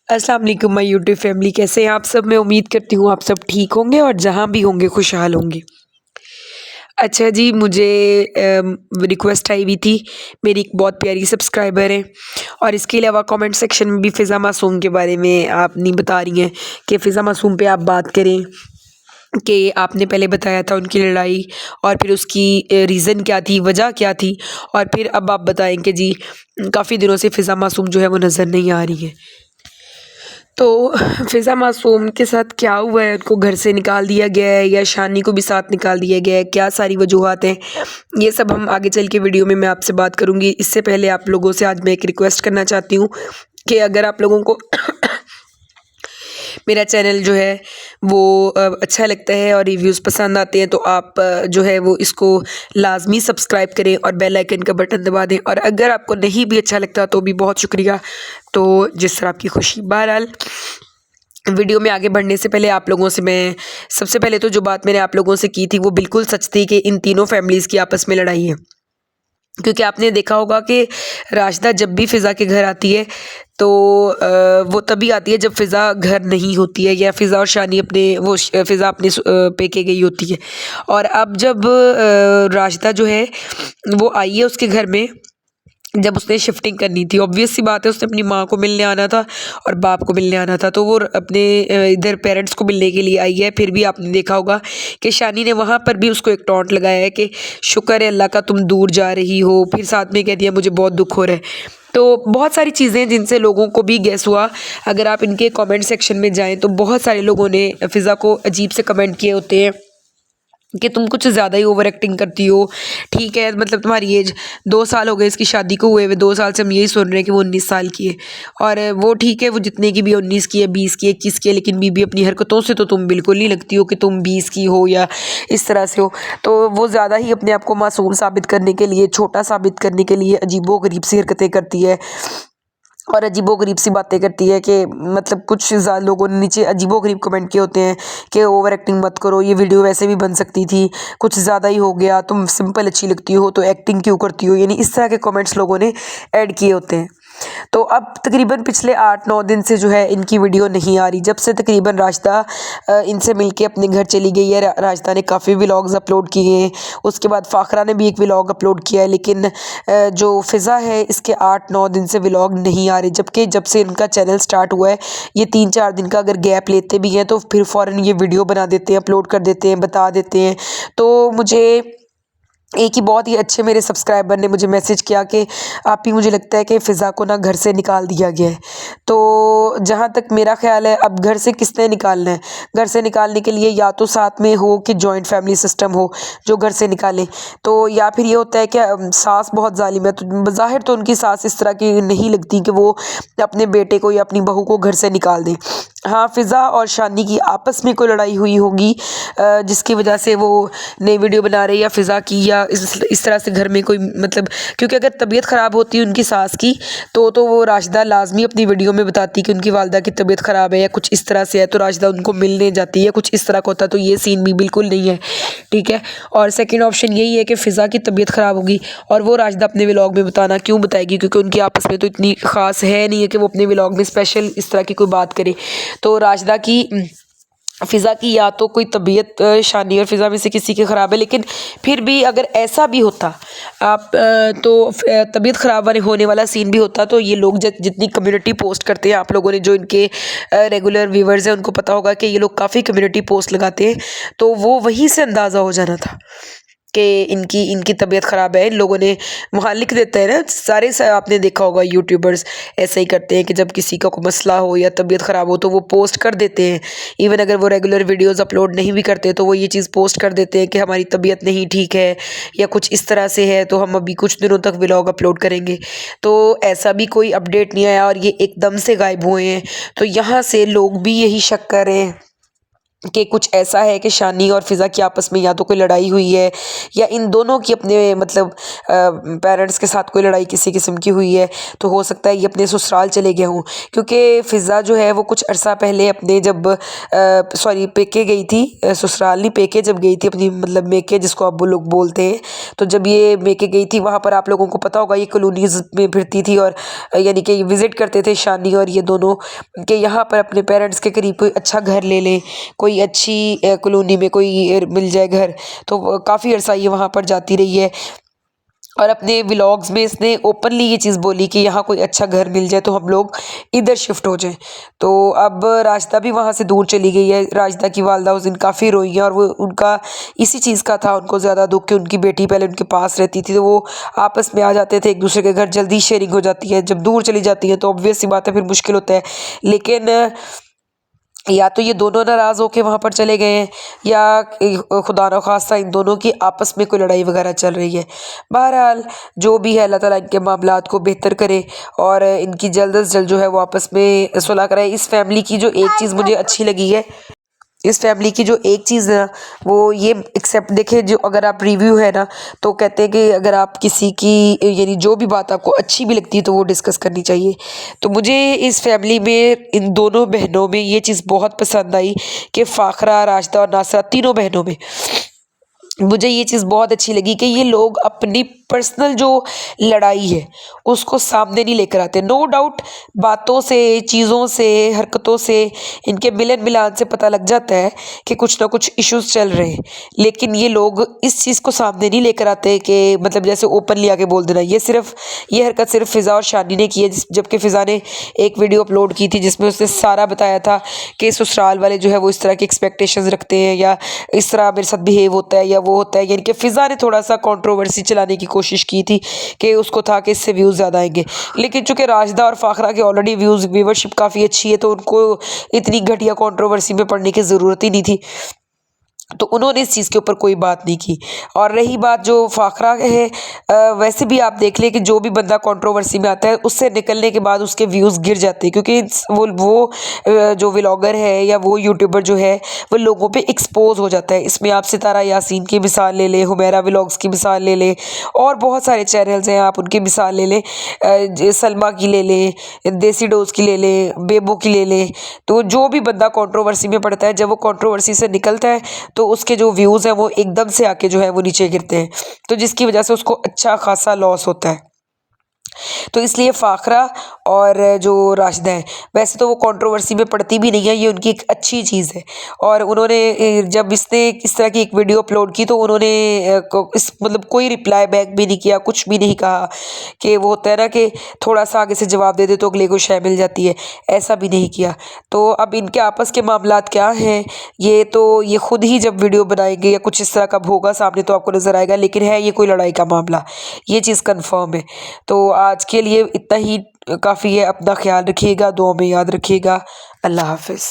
अस्सलाम वालेकुम my YouTube family, कैसे हैं आप सब। मैं उम्मीद करती हूँ आप सब ठीक होंगे और जहाँ भी होंगे खुशहाल होंगे। अच्छा जी, मुझे रिक्वेस्ट आई हुई थी। मेरी एक बहुत प्यारी सब्सक्राइबर है और इसके अलावा कमेंट सेक्शन में भी फ़िज़ा मासूम के बारे में आप नहीं बता रही हैं कि फ़िज़ा मासूम पे आप बात करें कि आपने पहले बताया था उनकी लड़ाई और फिर उसकी रीज़न क्या थी, वजह क्या थी, और फिर अब आप बताएं कि जी काफ़ी दिनों से फ़िज़ा मासूम जो है वो नज़र नहीं आ रही है। तो फ़िज़ा मासूम के साथ क्या हुआ है, उनको घर से निकाल दिया गया है या शानी को भी साथ निकाल दिया गया है, क्या सारी वजूहात हैं, ये सब हम आगे चल के वीडियो में मैं आपसे बात करूँगी। इससे पहले आप लोगों से आज मैं एक रिक्वेस्ट करना चाहती हूँ कि अगर आप लोगों को मेरा चैनल जो है वो अच्छा लगता है और रिव्यूज़ पसंद आते हैं तो आप जो है वो इसको लाज़मी सब्सक्राइब करें और बेल आइकन का बटन दबा दें। और अगर आपको नहीं भी अच्छा लगता तो भी बहुत शुक्रिया, तो जिस तरह आपकी खुशी। बहरहाल, वीडियो में आगे बढ़ने से पहले आप लोगों से मैं सबसे पहले तो जो बात मैंने आप लोगों से की थी वो बिल्कुल सच थी कि इन तीनों फैमिलीज़ की आपस में लड़ाई है। क्योंकि आपने देखा होगा कि राशिदा जब भी फ़िज़ा के घर आती है तो वो तभी आती है जब फ़िज़ा घर नहीं होती है या फ़िज़ा और शानी अपने फ़िज़ा अपने पेके गई होती है। और अब जब राशिदा जो है वो आई है उसके घर में, जब उसने शिफ्टिंग करनी थी, ऑब्वियस सी बात है उसने अपनी माँ को मिलने आना था और बाप को मिलने आना था, तो वो अपने इधर पेरेंट्स को मिलने के लिए आई है। फिर भी आपने देखा होगा कि शानी ने वहाँ पर भी उसको एक टॉन्ट लगाया है कि शुक्र है अल्लाह का तुम दूर जा रही हो, फिर साथ में कह दिया मुझे बहुत दुख हो रहा है। तो बहुत सारी चीज़ें हैं जिनसे लोगों को भी गैस हुआ। अगर आप इनके कमेंट सेक्शन में जाएँ तो बहुत सारे लोगों ने फ़िज़ा को अजीब से कमेंट किए होते हैं कि तुम कुछ ज़्यादा ही ओवर एक्टिंग करती हो। ठीक है, मतलब तुम्हारी एज 2 साल हो गए इसकी शादी को हुए हुए, 2 साल से हम यही सुन रहे हैं कि वो 19 साल की है। और वो ठीक है, वो जितने की भी 19 की है, 20 की, 21 की है, लेकिन बीबी अपनी हरकतों से तो तुम बिल्कुल नहीं लगती हो कि तुम 20 की हो या इस तरह से हो। तो वो ज़्यादा ही अपने आप को मासूम साबित करने के लिए, छोटा साबित करने के लिए अजीबो-गरीब सी हरकतें करती है और अजीबो-गरीब सी बातें करती है कि मतलब कुछ लोगों ने नीचे अजीबो-गरीब कमेंट किए होते हैं कि ओवर एक्टिंग मत करो, ये वीडियो वैसे भी बन सकती थी, कुछ ज़्यादा ही हो गया, तुम सिंपल अच्छी लगती हो तो एक्टिंग क्यों करती हो, यानी इस तरह के कमेंट्स लोगों ने ऐड किए होते हैं। तो अब तकरीबन पिछले 8-9 दिन से जो है इनकी वीडियो नहीं आ रही। जब से तकरीबन राशिदा इनसे मिलके अपने घर चली गई है, राशिदा ने काफ़ी व्लॉग्स अपलोड किए हैं, उसके बाद फ़ाखरा ने भी एक व्लॉग अपलोड किया है, लेकिन जो फ़िज़ा है इसके 8-9 दिन से व्लॉग नहीं आ रहे। जबकि जब से इनका चैनल स्टार्ट हुआ है, ये 3-4 दिन का अगर गैप लेते भी हैं तो फिर फ़ौरन ये वीडियो बना देते हैं, अपलोड कर देते हैं, बता देते हैं। तो मुझे एक ही बहुत ही अच्छे मेरे सब्सक्राइबर ने मुझे मैसेज किया कि आप ही, मुझे लगता है कि फ़िज़ा को ना घर से निकाल दिया गया है। तो जहाँ तक मेरा ख़्याल है, अब घर से किसने निकालना है? घर से निकालने के लिए या तो साथ में हो कि जॉइंट फैमिली सिस्टम हो जो घर से निकाले, तो या फिर ये होता है कि सास बहुत ज़ालिम है। तो बज़ाहिर तो उनकी सास इस तरह की नहीं लगती कि वो अपने बेटे को या अपनी बहू को घर से निकाल दें। हाँ, फ़िज़ा और शानी की आपस में कोई लड़ाई हुई होगी जिसकी वजह से वो नई वीडियो बना रही है, या फ़िज़ा की, या इस तरह से घर में कोई मतलब, क्योंकि अगर तबीयत ख़राब होती है उनकी सास की तो वो राशिदा लाज़मी अपनी वीडियो में बताती कि उनकी वालिदा की तबीयत ख़राब है या कुछ इस तरह से है, तो राशिदा उनको मिलने जाती है, कुछ इस तरह का होता। तो ये सीन भी बिल्कुल नहीं है, ठीक है। और सेकंड ऑप्शन यही है कि फ़िज़ा की तबीयत ख़राब होगी और वो राशिदा अपने व्लॉग में बताना क्यों बताएगी, क्योंकि उनकी आपस में तो इतनी ख़ास है नहीं है कि वो अपने व्लॉग में स्पेशल इस तरह की कोई बात करे। तो राशिदा की फ़िज़ा की या तो कोई तबीयत शानी और फ़िज़ा में से किसी की ख़राब है, लेकिन फिर भी अगर ऐसा भी होता आप तो तबीयत ख़राब वाले होने वाला सीन भी होता तो ये लोग जितनी कम्युनिटी पोस्ट करते हैं, आप लोगों ने जो इनके रेगुलर व्यूवर्स हैं उनको पता होगा कि ये लोग काफ़ी कम्युनिटी पोस्ट लगाते हैं, तो वो वहीं से अंदाज़ा हो जाना था कि इनकी तबीयत ख़राब है। इन लोगों ने वहाँ लिख देते हैं ना, सारे आपने देखा होगा यूट्यूबर्स ऐसा ही करते हैं कि जब किसी का कोई मसला हो या तबीयत ख़राब हो तो वो पोस्ट कर देते हैं। इवन अगर वो रेगुलर वीडियोस अपलोड नहीं भी करते तो वो ये चीज़ पोस्ट कर देते हैं कि हमारी तबीयत नहीं ठीक है या कुछ इस तरह से है, तो हम अभी कुछ दिनों तक व्लॉग अपलोड करेंगे। तो ऐसा भी कोई अपडेट नहीं आया और ये एकदम से गायब हुए हैं। तो यहाँ से लोग भी यही शक कर रहे हैं कि कुछ ऐसा है कि शानी और फ़िज़ा की आपस में या तो कोई लड़ाई हुई है या इन दोनों की अपने मतलब पेरेंट्स के साथ कोई लड़ाई किसी किस्म की हुई है, तो हो सकता है ये अपने ससुराल चले गए हों। क्योंकि फ़िज़ा जो है वो कुछ अरसा पहले अपने जब सॉरी पेके गई थी, ससुराल नहीं पेके जब गई थी अपनी मतलब मेके जिसको अब वो लोग बोलते हैं। तो जब ये मेके गई थी वहाँ पर आप लोगों को पता होगा ये कॉलोनीज़ में फिरती थी और यानी कि विज़िट करते थे शानी और ये दोनों कि यहाँ पर अपने पेरेंट्स के करीब कोई अच्छा घर ले लें, कोई अच्छी कॉलोनी में कोई मिल जाए घर। तो काफ़ी अरसा ये वहाँ पर जाती रही है और अपने व्लॉग्स में इसने ओपनली ये चीज़ बोली कि यहाँ कोई अच्छा घर मिल जाए तो हम लोग इधर शिफ्ट हो जाएं। तो अब राशिदा भी वहाँ से दूर चली गई है। राशिदा की वालदा उस दिन काफ़ी रोई हैं और वो उनका इसी चीज़ का था उनको ज़्यादा दुख कि उनकी बेटी पहले उनके पास रहती थी, तो वो आपस में आ जाते थे एक दूसरे के घर, जल्दी शेयरिंग हो जाती है। जब दूर चली जाती है तो ऑब्वियस सी बात है फिर मुश्किल होता है। लेकिन या तो ये दोनों नाराज़ होके वहाँ पर चले गए हैं या खुदा न खास्ता इन दोनों की आपस में कोई लड़ाई वगैरह चल रही है। बहरहाल जो भी है अल्लाह ताला इनके मामलात को बेहतर करे और इनकी जल्द से जल्द जो है वो आपस में सुलह कराए। इस फैमिली की जो एक चीज़ मुझे अच्छी लगी है, इस फैमिली की जो एक चीज़ है ना वो ये एक्सेप्ट देखिए, जो अगर आप रिव्यू है ना तो कहते हैं कि अगर आप किसी की यानी जो भी बात आपको अच्छी भी लगती है तो वो डिस्कस करनी चाहिए। तो मुझे इस फैमिली में इन दोनों बहनों में ये चीज़ बहुत पसंद आई कि फ़ाखरा, राशिदा और नासरा तीनों बहनों में मुझे ये चीज़ बहुत अच्छी लगी कि ये लोग अपनी पर्सनल जो लड़ाई है उसको सामने नहीं लेकर आते। नो डाउट बातों से, चीज़ों से, हरकतों से, इनके मिलन मिलान से पता लग जाता है कि कुछ ना कुछ इश्यूज़ चल रहे हैं। लेकिन ये लोग इस चीज़ को सामने नहीं लेकर आते कि मतलब जैसे ओपनली आके बोल देना। ये हरकत सिर्फ फ़िज़ा और शानी ने की है, जबकि फ़िज़ा ने एक वीडियो अपलोड की थी जिसमें उसने सारा बताया था कि ससुराल वाले जो है वो इस तरह की एक्सपेक्टेशंस रखते हैं या इस तरह मेरे साथ बिहेव होता है या वो होता है। यानी कि फ़िज़ा ने थोड़ा सा कंट्रोवर्सी चलाने की कोशिश की थी कि उसको था कि इससे व्यूज़ ज़्यादा आएंगे। लेकिन चूंकि राशिदा और फ़ाखरा के ऑलरेडी व्यूवरशिप काफ़ी अच्छी है तो उनको इतनी घटिया कंट्रोवर्सी में पड़ने की ज़रूरत ही नहीं थी, तो उन्होंने इस चीज़ के ऊपर कोई बात नहीं की। और रही बात जो फ़ाखरा है, वैसे भी आप देख लें कि जो भी बंदा कंट्रोवर्सी में आता है उससे निकलने के बाद उसके व्यूज़ गिर जाते हैं, क्योंकि जो व्लॉगर है या वो यूट्यूबर जो है वो लोगों पे एक्सपोज हो जाता है। इसमें आप सितारा यासीन की मिसाल ले लें, हुमैरा व्लॉग्स की मिसाल ले लें और बहुत सारे चैनल्स हैं आप उनकी मिसाल ले लें, सलमा की ले लें, देसी डोज की ले लें, बेबो की ले लें। तो जो भी बंदा कंट्रोवर्सी में पड़ता है, जब वो कंट्रोवर्सी से निकलता है तो उसके जो व्यूज़ हैं वो एकदम से आके जो है वो नीचे गिरते हैं, तो जिसकी वजह से उसको अच्छा खासा लॉस होता है। तो इसलिए फ़ाखरा और जो राशिदा है वैसे तो वो कंट्रोवर्सी में पड़ती भी नहीं है, ये उनकी एक अच्छी चीज़ है। और उन्होंने जब इसने इस तरह की एक वीडियो अपलोड की तो उन्होंने इस मतलब कोई रिप्लाई बैक भी नहीं किया, कुछ भी नहीं कहा कि वो होता है ना कि थोड़ा सा आगे से जवाब दे दे तो अगले को शय मिल जाती है, ऐसा भी नहीं किया। तो अब इनके आपस के मामलात क्या हैं ये खुद ही जब वीडियो बनाएंगे या कुछ इस तरह का होगा सामने तो आपको नज़र आएगा, लेकिन है ये कोई लड़ाई का मामला, ये चीज़ कन्फर्म है। तो आज के लिए इतना ही काफ़ी है। अपना ख्याल रखिएगा, दुआ में याद रखिएगा। अल्लाह हाफ़िज़।